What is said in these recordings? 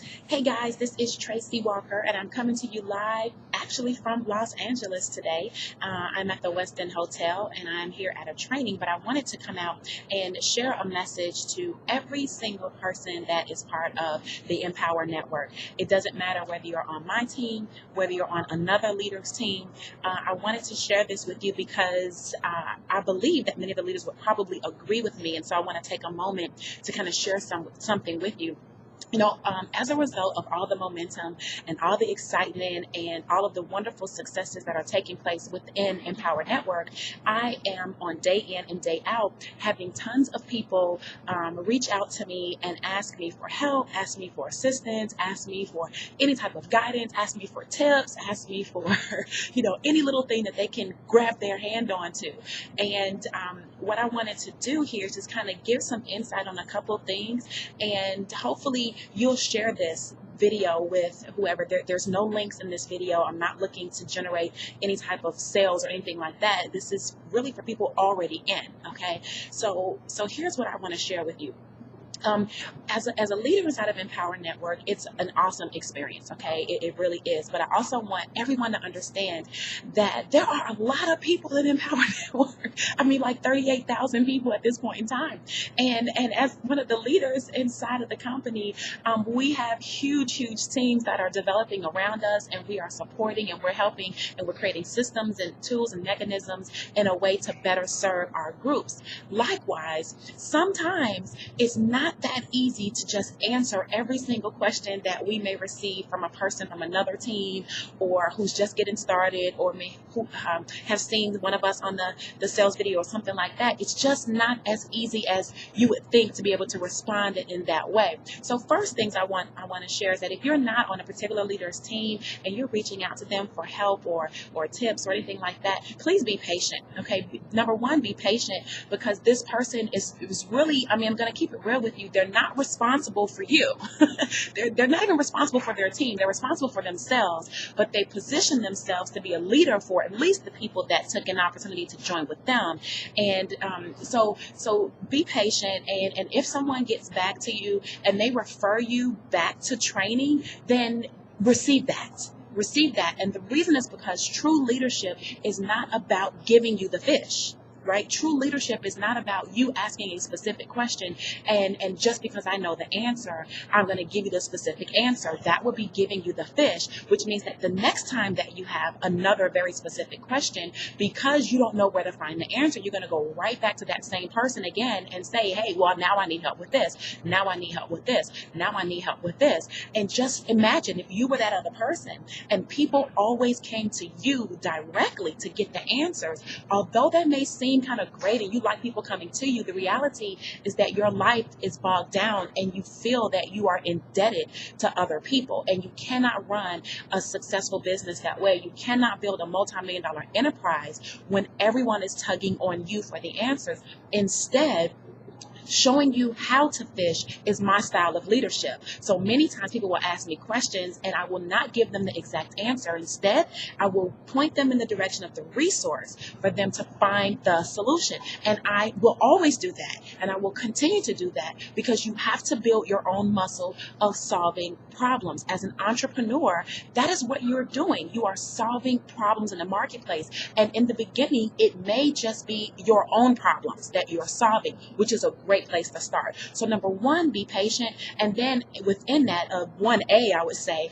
Hey guys, this is Tracey Walker, and I'm coming to you live actually from Los Angeles today. I'm at the Westin Hotel, and I'm here at a training, but I wanted to come out and share a message to every single person that is part of the Empower Network. It doesn't matter whether you're on my team, whether you're on another leader's team. I wanted to share this with you because I believe that many of the leaders would probably agree with me, and so I want to take a moment to kind of share something with you. As a result of all the momentum and all the excitement and all of the wonderful successes that are taking place within Empower Network, I am on day in and day out having tons of people reach out to me and ask me for help, ask me for assistance, ask me for any type of guidance, ask me for tips, ask me for, any little thing that they can grab their hand onto. And what I wanted to do here is just kind of give some insight on a couple of things, and hopefully you'll share this video with whoever. There's no links in this video. I'm not looking to generate any type of sales or anything like that. This is really for people already in, okay? So here's what I want to share with you. As a leader inside of Empower Network, it's an awesome experience, okay? It really is. But I also want everyone to understand that there are a lot of people in Empower Network. I mean, like 38,000 people at this point in time. And as one of the leaders inside of the company, we have huge teams that are developing around us, and we are supporting and we're helping and we're creating systems and tools and mechanisms in a way to better serve our groups. Likewise, sometimes it's not that easy to just answer every single question that we may receive from a person from another team, or who's just getting started, or who have seen one of us on the sales video or something like that. It's just not as easy as you would think to be able to respond in that way. So first things I want to share is that if you're not on a particular leader's team and you're reaching out to them for help or tips or anything like that, please be patient. Okay, number one, be patient, because this person is really, I'm going to keep it real with you. They're not responsible for you. they're not even responsible for their team. They're responsible for themselves, but they position themselves to be a leader for at least the people that took an opportunity to join with them. And so be patient, and if someone gets back to you and they refer you back to training, then receive that. And the reason is because true leadership is not about giving you the fish. Right? True leadership is not about you asking a specific question and just because I know the answer, I'm going to give you the specific answer. That would be giving you the fish, which means that the next time that you have another very specific question, because you don't know where to find the answer, you're going to go right back to that same person again and say, hey, well, now I need help with this. Now I need help with this. Now I need help with this. And just imagine if you were that other person and people always came to you directly to get the answers. Although that may seem kind of great and you like people coming to you, the reality is that your life is bogged down and you feel that you are indebted to other people, and you cannot run a successful business that way. You cannot build a multi-million-dollar enterprise when everyone is tugging on you for the answers. Instead, showing you how to fish is my style of leadership. So many times people will ask me questions and I will not give them the exact answer. Instead, I will point them in the direction of the resource for them to find the solution. And I will always do that. And I will continue to do that, because you have to build your own muscle of solving problems. As an entrepreneur, that is what you're doing. You are solving problems in the marketplace. And in the beginning, it may just be your own problems that you're solving, which is a great place to start. So number one, be patient. And then within that, 1A, I would say,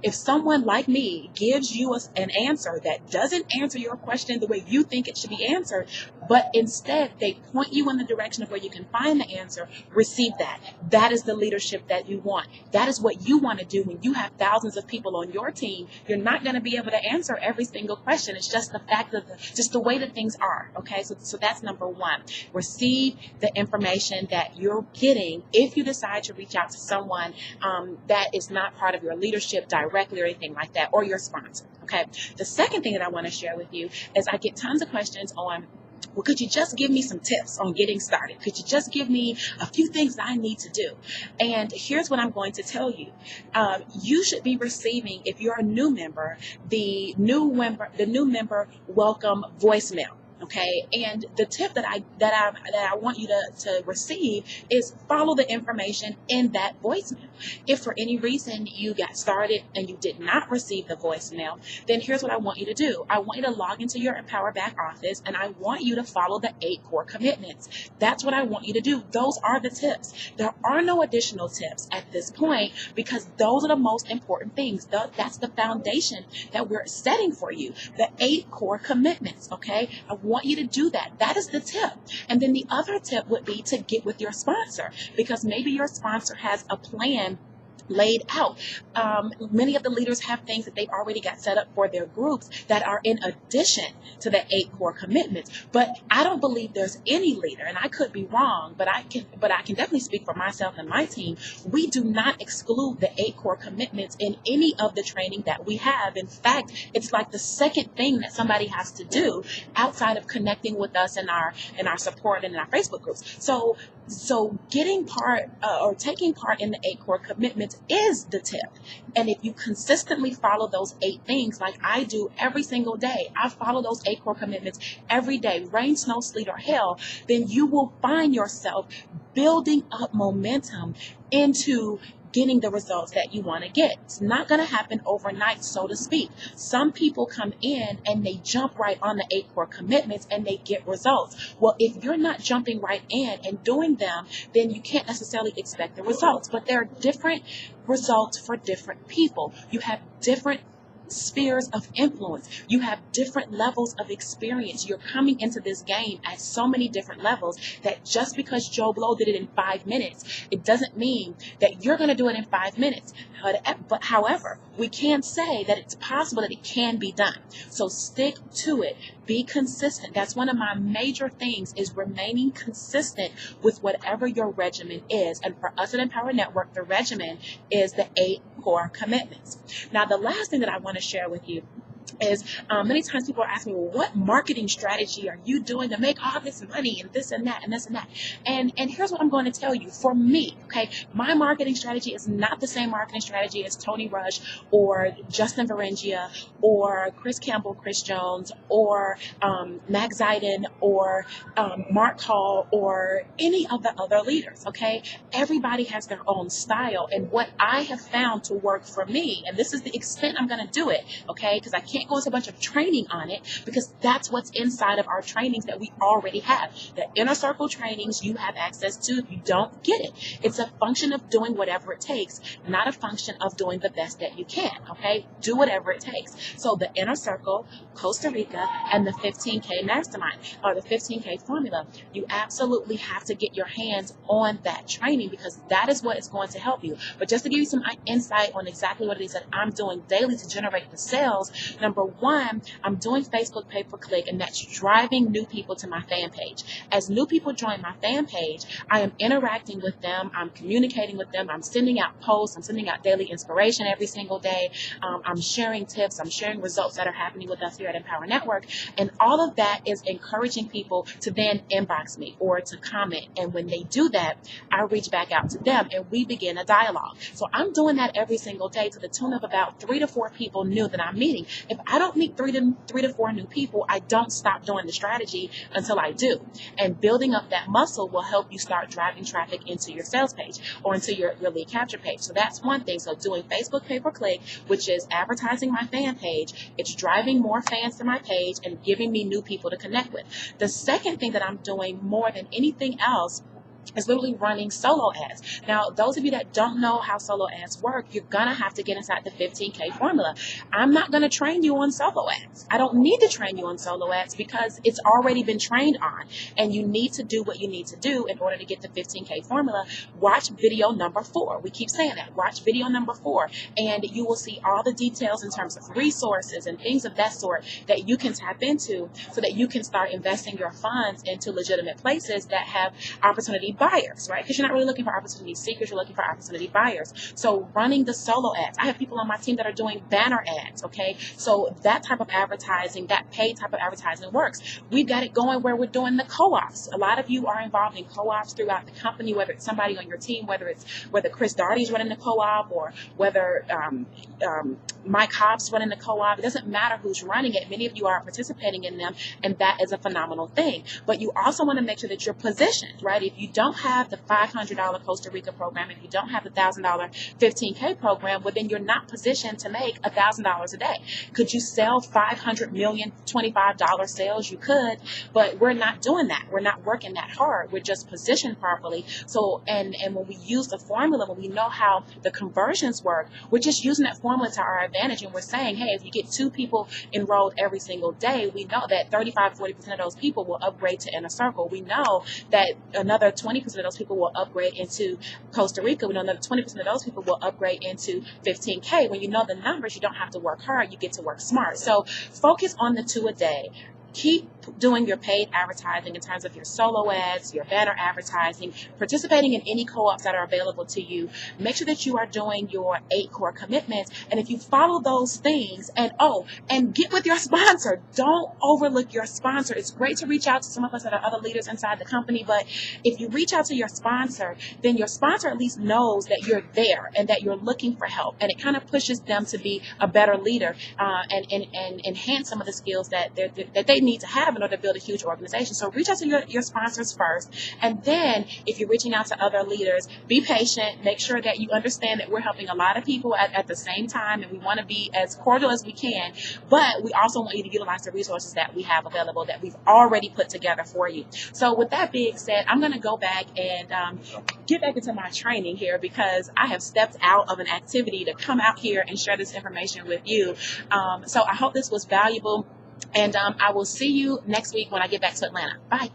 if someone like me gives you an answer that doesn't answer your question the way you think it should be answered, but instead they point you in the direction of where you can find the answer, receive that. That is the leadership that you want. That is what you want to do when you have thousands of people on your team. You're not going to be able to answer every single question. It's just the fact of just the way that things are. Okay, so that's number one. Receive the information that you're getting if you decide to reach out to someone that is not part of your leadership directly or anything like that, or your sponsor. Okay. The second thing that I want to share with you is I get tons of questions on, well, could you just give me some tips on getting started? Could you just give me a few things that I need to do? And here's what I'm going to tell you. You should be receiving, if you're a new member, the new member welcome voicemail. Okay, and the tip that I want you to receive is follow the information in that voicemail. If for any reason you got started and you did not receive the voicemail, then here's what I want you to do. I want you to log into your Empower Back Office, and I want you to follow the 8 core commitments. That's what I want you to do. Those are the tips. There are no additional tips at this point because those are the most important things. That's the foundation that we're setting for you. The 8 core commitments, okay? I want you to do that. That is the tip. And then the other tip would be to get with your sponsor, because maybe your sponsor has a plan laid out. Many of the leaders have things that they've already got set up for their groups that are in addition to the 8 core commitments. But I don't believe there's any leader, and I could be wrong, but I can definitely speak for myself and my team. We do not exclude the 8 core commitments in any of the training that we have. In fact, it's like the second thing that somebody has to do outside of connecting with us in our support and in our Facebook groups. So getting part or taking part in the 8 core commitments is the tip. And if you consistently follow those 8 things like I do every single day, I follow those 8 core commitments every day, rain, snow, sleet, or hail, then you will find yourself building up momentum into getting the results that you want to get. It's not going to happen overnight, so to speak. Some people come in and they jump right on the 8 core commitments and they get results. Well, if you're not jumping right in and doing them, then you can't necessarily expect the results. But there are different results for different people. You have different spheres of influence. You have different levels of experience. You're coming into this game at so many different levels that just because Joe Blow did it in 5 minutes, it doesn't mean that you're going to do it in 5 minutes. But however, we can say that it's possible that it can be done. So stick to it. Be consistent. That's one of my major things, is remaining consistent with whatever your regimen is. And for us at Empower Network, the regimen is the 8 core commitments. Now, the last thing that I want to share with you is many times people ask me, well, what marketing strategy are you doing to make all this money and this and that and this and that? And here's what I'm going to tell you. For me, okay, my marketing strategy is not the same marketing strategy as Tony Rush or Justin Varengia or Chris Campbell, Chris Jones, or Mac Zidon or Mark Hall or any of the other leaders, okay? Everybody has their own style, and what I have found to work for me, and this is the extent I'm going to do it, okay, because I can't go into a bunch of training on it, because that's what's inside of our trainings that we already have. The inner circle trainings you have access to. If you don't, get it. It's a function of doing whatever it takes, not a function of doing the best that you can, okay? Do whatever it takes. So the inner circle, Costa Rica, and the 15K mastermind, or the 15K formula, you absolutely have to get your hands on that training, because that is what is going to help you. But just to give you some insight on exactly what it is that I'm doing daily to generate the sales, number one, I'm doing Facebook pay-per-click, and that's driving new people to my fan page. As new people join my fan page, I am interacting with them, I'm communicating with them, I'm sending out posts, I'm sending out daily inspiration every single day, I'm sharing tips, I'm sharing results that are happening with us here at Empower Network, and all of that is encouraging people to then inbox me or to comment, and when they do that, I reach back out to them and we begin a dialogue. So I'm doing that every single day to the tune of about 3 to 4 people new that I'm meeting. If I don't meet 3 to 4 new people, I don't stop doing the strategy until I do. And building up that muscle will help you start driving traffic into your sales page or into your lead capture page. So that's one thing. So doing Facebook pay-per-click, which is advertising my fan page, it's driving more fans to my page and giving me new people to connect with. The second thing that I'm doing more than anything else is literally running solo ads. Now, those of you that don't know how solo ads work, you're going to have to get inside the 15K formula. I'm not going to train you on solo ads. I don't need to train you on solo ads because it's already been trained on, and you need to do what you need to do in order to get the 15K formula. Watch video number 4. We keep saying that. Watch video number 4, and you will see all the details in terms of resources and things of that sort that you can tap into so that you can start investing your funds into legitimate places that have opportunity buyers, right? Because you're not really looking for opportunity seekers, you're looking for opportunity buyers. So running the solo ads, I have people on my team that are doing banner ads, okay? So that type of advertising, that paid type of advertising works. We've got it going where we're doing the co-ops. A lot of you are involved in co-ops throughout the company, whether it's somebody on your team, whether Chris Darty's running the co-op, or whether Mike Hobbs running the co-op. It doesn't matter who's running it. Many of you are participating in them, and that is a phenomenal thing. But you also want to make sure that you're positioned, right? If you don't have the $500 Costa Rica program, if you don't have the $1,000 15K program, well, then you're not positioned to make $1,000 a day. Could you sell 500 million $25 sales? You could, but we're not doing that. We're not working that hard. We're just positioned properly. So, and when we use the formula, when we know how the conversions work, we're just using that formula to our advantage. And we're saying, hey, if you get 2 people enrolled every single day, we know that 35-40% of those people will upgrade to Inner Circle. We know that another 20% of those people will upgrade into Costa Rica. We know another 20% of those people will upgrade into 15K. When you know the numbers, you don't have to work hard. You get to work smart. So focus on the 2 a day. Keep doing your paid advertising in terms of your solo ads, your banner advertising, participating in any co-ops that are available to you. Make sure that you are doing your 8 core commitments. And if you follow those things, and get with your sponsor. Don't overlook your sponsor. It's great to reach out to some of us that are other leaders inside the company, but if you reach out to your sponsor, then your sponsor at least knows that you're there and that you're looking for help. And it kind of pushes them to be a better leader and enhance some of the skills that they need to have in order to build a huge organization. So reach out to your sponsors first. And then if you're reaching out to other leaders, be patient. Make sure that you understand that we're helping a lot of people at the same time, and we want to be as cordial as we can. But we also want you to utilize the resources that we have available that we've already put together for you. So with that being said, I'm going to go back and get back into my training here, because I have stepped out of an activity to come out here and share this information with you. So I hope this was valuable. And I will see you next week when I get back to Atlanta. Bye.